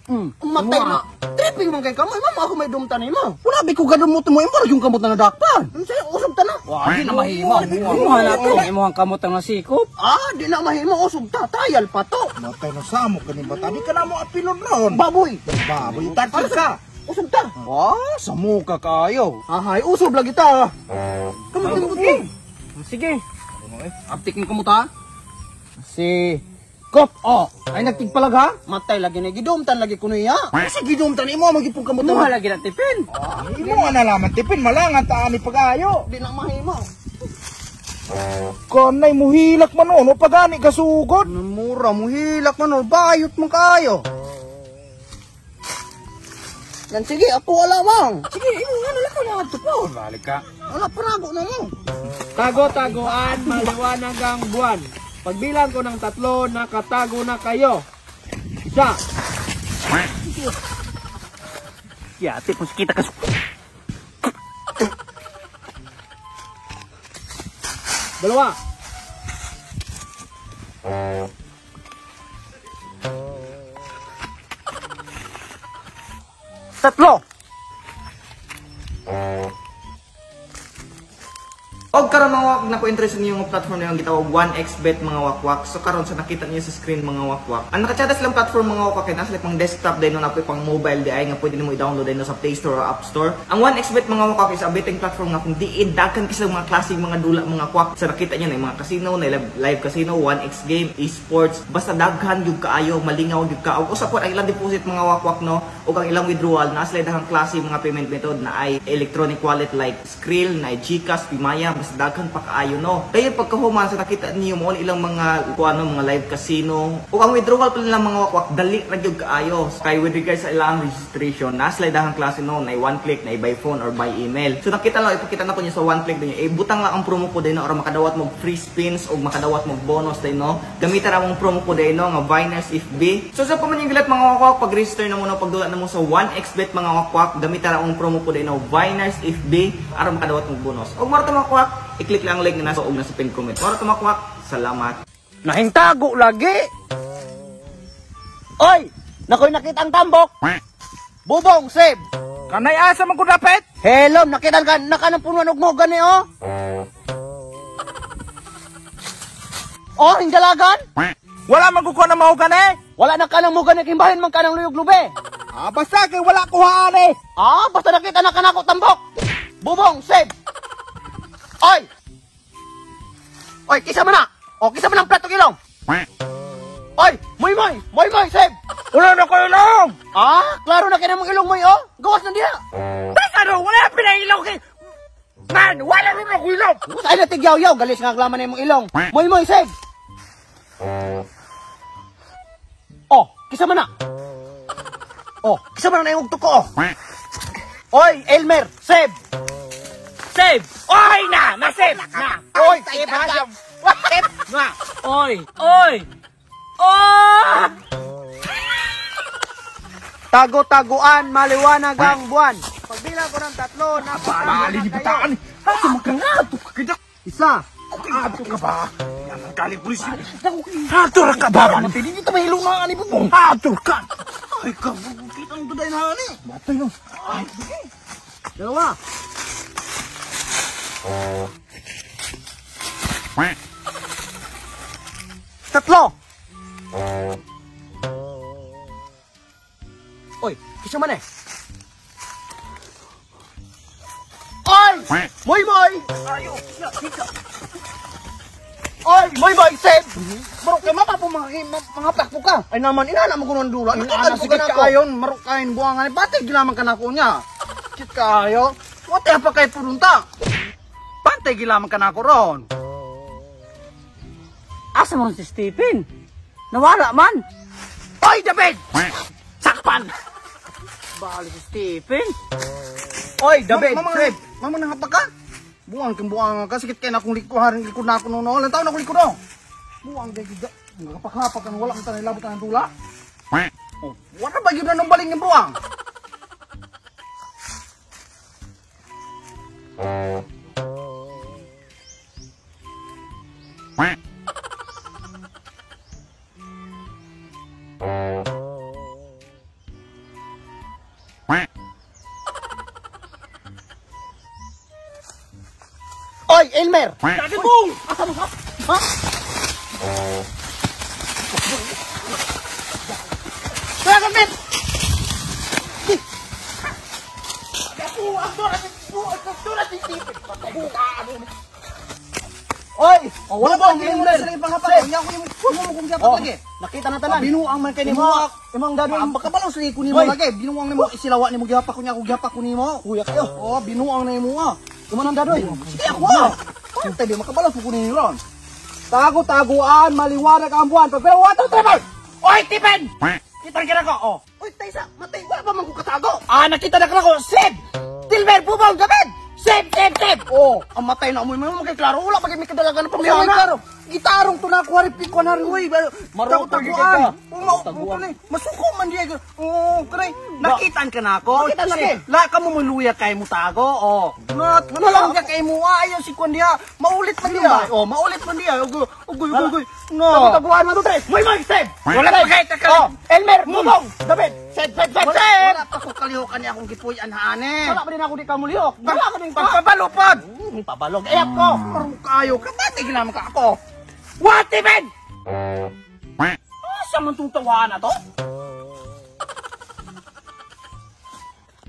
Matay na. Tripping man kay kamay, mama ako may dumtan mo. Wala bi ko gadumot mo imo yung kamot na nadakpan. Unsay usog ta na? Wa di na mahimo. Imuha nato imuhang kamot nga sikop. Di na mahimo usog ta, tayal pa to. Matay na sa mo kani bata, di ka na mo apilon ron. Baboy. Baboy tatil ka. Usog ta. Sa muka kayo. Ahay, usog lagi ta. Kamot. Sige. Aptikin ko mo ta. Si Kop, ay nagtigpalag ha? Matay lagi na gidumtan lagi kuno iya. Kasi gidumtan imo magipong kamot. Muha lagi na tipin. Imo nga nalaman tipin malangan ta ani pagayo. Di na mahimo. Kanay muhilak man no pagani kasugod. Mura muhilak man bayot man kayo. Yan sige, ako wala mang. Sige, imo nga nalakaw na ato po. Balik ka. Wala parago na mo. Tago-taguan, maliwanag ang buwan. Pagbilang ko ng 3, nakatago na kayo. 1. Yati po kita ka. 2. 3. Og karon mga wak na ko interest niyo ng platform na yung gitawag 1xbet mga wakwak. So karon sa nakita niyo sa screen mga wakwak. Ang nakachadas lang platform mga wakwak kay nasa pang desktop dahil na pang mobile di ay nga pwede nimo i-download dahil sa Play Store or App Store. Ang 1xbet mga wakwak is a betting platform nga kung diin dakan kasi mga klaseng mga dula mga kwak. Sa nakita niyo na mga casino, na live casino, 1x game, esports, basta daghan gyud kaayo, malingaw gyud ka. Og usa po ang ilang deposit mga wakwak no, ug ang ilang withdrawal na sila dahang klase mga payment method na ay electronic wallet like Skrill, na GCash, Pimaya, daghan pa kaayo no. Kaya pagkahuman sa nakita niyo mo ilang mga kuano mga live casino ug ang withdrawal pa lang mga wakwak dali ra gyud kaayo. Kay with regards sa ilang registration na slidahan klase no na one click na by phone or by email. So nakita lang ipakita na ko niyo sa one click dinyo. Butang lang ang promo code no or makadawat mo free spins ug makadawat mo bonus din no. Gamitan ra mong promo code no nga Viners FB. So sa paman yung gilat mga wakwak pag-register na mo no pagdula na mo sa 1xbet mga wakwak gamitan ra mong promo code no Viners FB aron makadawat mo bonus. Ug maro ta mga wakwak i-click lang ang link na nasa og nasa pin comment. Para tumakwak, salamat. Nahintago lagi. Oy, nakoy nakita ang tambok. Bubong, save. Kanay asa man ko dapat? Hello, nakita ka naka ng punuan og mo gani oh. Oh, hingalagan? Wala man ko na mao gani. Wala na ka nang mo gani kimbahin man ka ng luyog lube. Basta kay wala ko haani. Basta nakita na kanako tambok. Bubong, save. Oy! Oy, kisa mo na! Kisa mo ng plato ilong! Oy! Moy, save! Wala na ko ilong! Klaro na kinamong ilong mo gawas na diya! Ano? Wala pinailaw kay... Man, wala rin ako ilong! Saan na tigyaw-yaw, galis nga aglaman na yung ilong! Moy, save! Kisa mo na! Kisa mo na yung ugto ko Oy, Elmer, save! Save! Oy na! Nasave na! Oy, save ha! Save na! Oy! Tago-taguan, maliwanag ang buwan. Pagbilang ko ng 3, Bali di bataan! Asa magkangato ka kaya? Isa. Ato ka ba? Yan ang galing pulis yun. Ato ka ba? Hindi dito mahilong na ani bubong. Ato ka! Ay, kabukit ang duday na ani. Matay no. Ay, dalawa. Tatlo. Oy, kisa man Oy! Moy! Ayo! Sika! Oy! Moy! Save! Marok kay mapa po mga plakpo ka. Ay naman, inana mo kunon dula. Ana sige kaayon, marok kain buangan. Batay gilaman ka na ko niya. Kit kayo. Wate pa kay purunta. Batay gilaman ka na ko ron. Asa mo si Stephen? Nawala man. Oy, David! Sakpan! Bali si Stephen. Oy, David, Fred! Mama nang hapag ka? Buang kang buang ka. Sikit kayo na akong likuharin. Likod na ako noon. Ilang taon na akong likod no? Buang kayo gida. Hapag-hapag ka. Wala kang tanay. Labot ka ng tula. Wala ba yun na nung baling yung buang? Elmer. Dati bong! Asa mo ka? Ha? Kaya ka, Ben! Oy! Wala ba ang Elmer? Sa panghapak. Hindi ako yung kung gihapak lagi. Nakita na tanan. Binuang man kay nimo. Imong dado Ang bakabalaw sa ko nimo lagi. Binuang nimo isilawa nimo gihapak ko niya ako gihapak ko nimo. kuya kayo. Oh, binuang na nimo ah. Kumanan dadoy. Sige ako ah. Pantay di makabalaw ko nimo ron. Tago-taguan, maliwanag ang buwan. Pero what the trouble? Oy, Tipen! Kita ka ko. Oh. Oy, Taysa, matay wala pa man ko katago. Nakita na ko. Seb! Tilber, bubong, gabed! Seb! Oh, ang matay na amoy mo magkiklaro. Wala pa may kadalagan ng pamilya. Gitarong to na ko haripik ko na rin. Uy, tago-taguan. Masuko man diya. Oh, kray. Nakitaan ka na ako. Nakita lagi. La ka mo muluya kay mo tago. Oh. Not, lang ka kay mo. Ayaw si Kwan diya. Maulit man diya. Oh, maulit man diya. Ugoy. No. Taguan mo to, Tre. Moy, Seb! Wala pa kay takal. Oh, Elmer, bubong, gabed! Seb! Wala pa ko kalihukan niya akong gipuyan haane. Wala pa din ako di kamuliyok. Wala ka din Pagpabalupad. pabalog. Ayap ko. Parang kayo ka. Batig naman ka ako. What, Tipen? Asa man itong tawahan na to?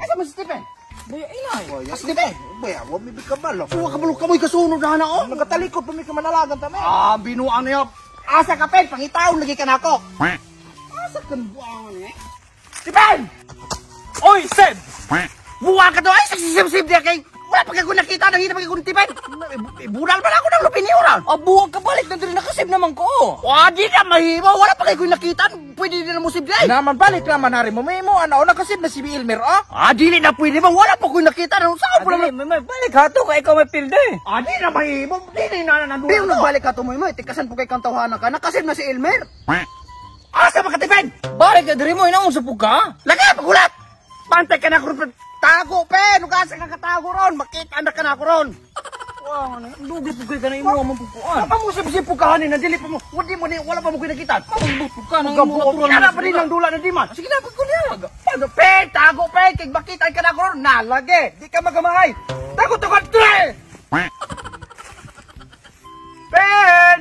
Asa mo si Tipen? Baya inay. As Tipen? Baya, huwag may bigkabalo. Suwa ka balog kamoy kasunod na oh. Nagatalikod pa may kamanalagan tami. Binuang niyo. Asa ka, Pen? Pangitaon lagi ka na ako. Asa kan buangan eh? Tipen! Oy, Seb! Buwang ka to. Ay, sisip-sip diya kay... Wala pa kayo nakita. Nakita pa kayo ni Tipen. Budal pa na ako ng lupiniuran. Buwag ka balik na din nakasib naman ko. Di na mahimo. Wala pa kayo nakita. Pwede din na mo sip diya. Naman balik naman hari mo. May mo ano nakasib na si Elmer oh. Dili na pwede ba? Wala pa kayo nakita. Saan po naman? Balik ha to kay ikaw may pilde. Di na mahimo. Di na nandun. Pero nagbalik ka to mo. Tikasan po kay kang tawanan ka. Nakasip na si Elmer. Asa ba ka, Tipen? Balik ka diri mo inaong sa puka. Lagay, pagulat! Pantay ka na ako ron. Tago, Pen! Ugasa ka katago ron. Makita na ka na ako ron. Wow, lugi po kayo ka na imo ang pupuan. Apa mo sa pukahanin na dili pa mo. Wala pa mo kinakita. Puka nang Gabuot ka na pa rin ng dula na di man. Sige na ko niya. Paano, Pen? Tago, Pen! Kaya makita ka na ako ron. Nalagi. Di ka magamahay. Tago, tre! Pen!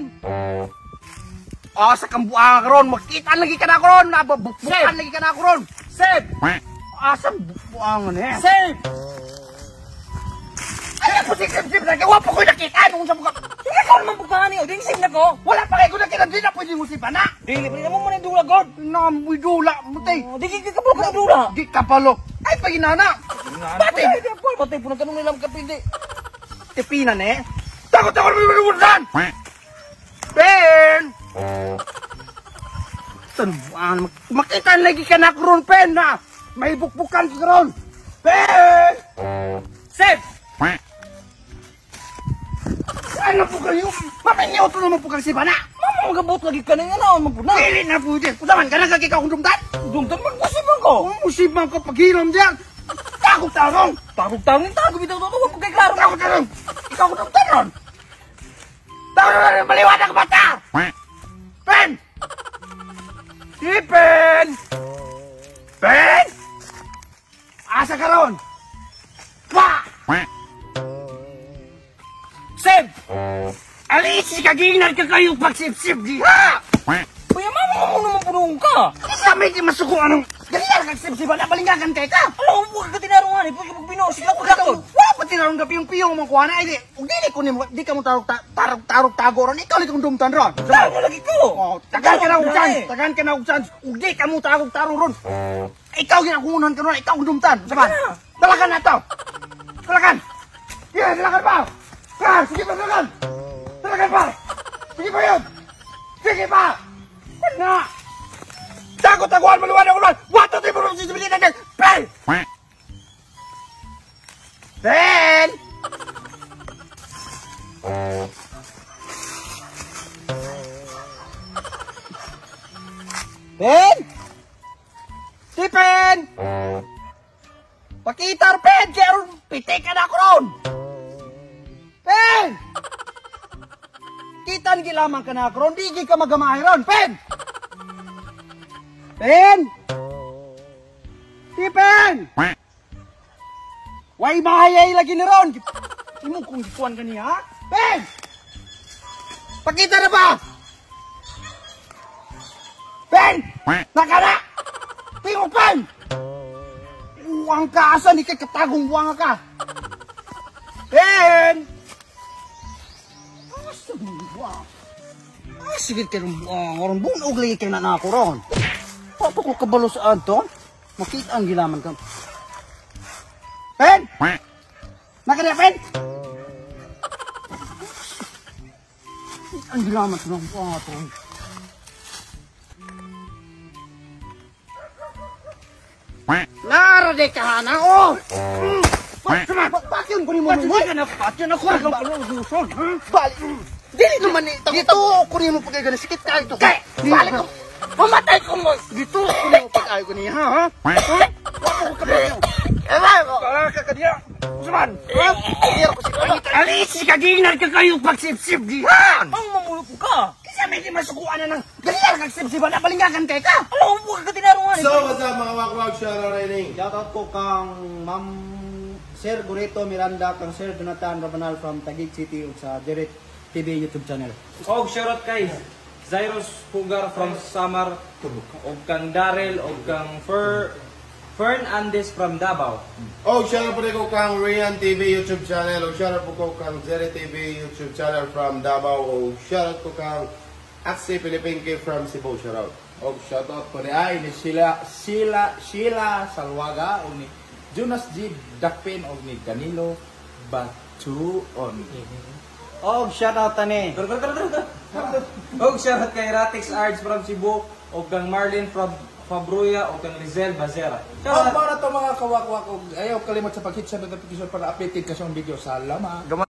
Sa kambuang ka ron. Makita lagi ka na ako ron. Nababukan lagi ka na ako ron. Seb! Asa buangan eh? Seb! Ay, ako sip na gawa pa ko nakita. Nung sa mga... Sige ko naman pukahan niyo. Ding sim na ko. Wala pa kayo ko nakita. Di na pwede mo sipa na. Dili pa mo man dula god. Namoy dula. Mutay. Di ka pa ka dula. Di kapalo. Ay, paginana. Pati pati po na kanong nilang kapindi. Tipinan eh. Takot mo minubutan. Ben! Tanbuan. Makita lagi ka na ron, Pen, na. May bukbukan ka ron. Ben! Seb! Ano po kayo? Maminyo to naman po kang sipa na. Mama magabot lagi ka na yan na mo na. Dili na po din. Pusaman ka na kagikaw kong dumdan. Dumtan man kasi man ko. Kung musibang ko paghilom diyan. Takot tarong. Tawag bitaw to ko kay klaro. Takot tarong. Ikaw ko dumdan ron. Takot na rin maliwanag mata. Pen! Si Pen! Pen! Asa ka ron? Pa! Seb! Alis, kaginan ka kayong pagsip-sip di ha! Kuya mama mo naman punong ka. Isa may di masuko anong ganyan kagsip-sipan na balingagan kay ka! Alam mo ka tinarungan eh. Pag binosik ako Ikaw, wala pa tinarong ka piyong-piyong mga kuha na. Dili ko nimo, di ka mo tarog tago ron. Ikaw li kong dumtan ron. Dahil mo lagi ko. Tagan ka na og chance. Tagan ka na og chance. Ug di ka mo tarog ron. Ikaw ginakunan ka ron. Ikaw ang dumtan. Saban. Dalakan na to. Dalakan. Sige, dalakan pa. Sige pa, dalakan. Dalakan pa. Sige pa yun. Sige pa. Ano? Tago-taguan, maliwanag ko ron. Wato di mo ron sisibilin natin. Pen! Ben! Ben! Si Ben! Pakitar, Ben! Kaya ron, pitik ka na ako ron! Ben! Kitan gilamang ka na ako ron, di ka magamahay ron, Ben! Ben! Si Ben! Way mahayay lagi ni ron! Imo kung gikuan ka niya, ha? Ben! Pakita na ba? Ben! Nakana! Tingog, Ben! Uwang ka, asa ni kay katagong uwang ka? Ben! Asa mo uwang? Ay, sige kayo uwang. Oron, bunog lagi kayo na ako ron. Papa ko kabalo sa ato. Makita ang gilaman ka. Ben! Nakana, Ben! Ang gilaman ka ng ato. Narade ka na, oh! Bakit ko ni mo? Bakit ka na? Bakit ako? Balik! Dili naman ni dito ko ni mo pagay gani sikit ka ito. Balik ko. Mamatay ko mo. Dito ko ni mo pagay ko ni ha? Wako ka ba? Kala ka kadiya. Usman. Kadiya ko si Kangit. Alis si kaginar ka kayo pagsipsip dihan. Ang mamulok ka. Kasi may di masukuan na ng ganyan kag sipsipan na balingagan kay ka. Alam mo ka tinaruan. So, what's up mga wakwak? Shoutout Raining. Shoutout ko kang Ma'am Sir Gorito Miranda, kang Sir Jonathan Rabanal from Taguig City ug sa Direct TV YouTube channel. Og shoutout kay Zairos Pugar from Samar, og kang Darrell, og kang Fern Andes from Davao. Oh, shoutout po rin ko kang Rian TV YouTube channel. O shoutout po ko kang Zeri TV YouTube channel from Davao. O shoutout ko kang Axe Pilipinke from Cebu. Shoutout. O shoutout po rin ay ni Sheila Salwaga o ni Jonas G. Dakpin o ni Danilo Batuon. Og shoutout tani. Og shoutout kay Ratix Arts from Cebu, og kang Marlin from Fabruya, og kang Lizel Bazera. Ang para to mga kawakwak. Ayaw kalimot sa pag-hit sa notification para updated ka sa video. Salamat.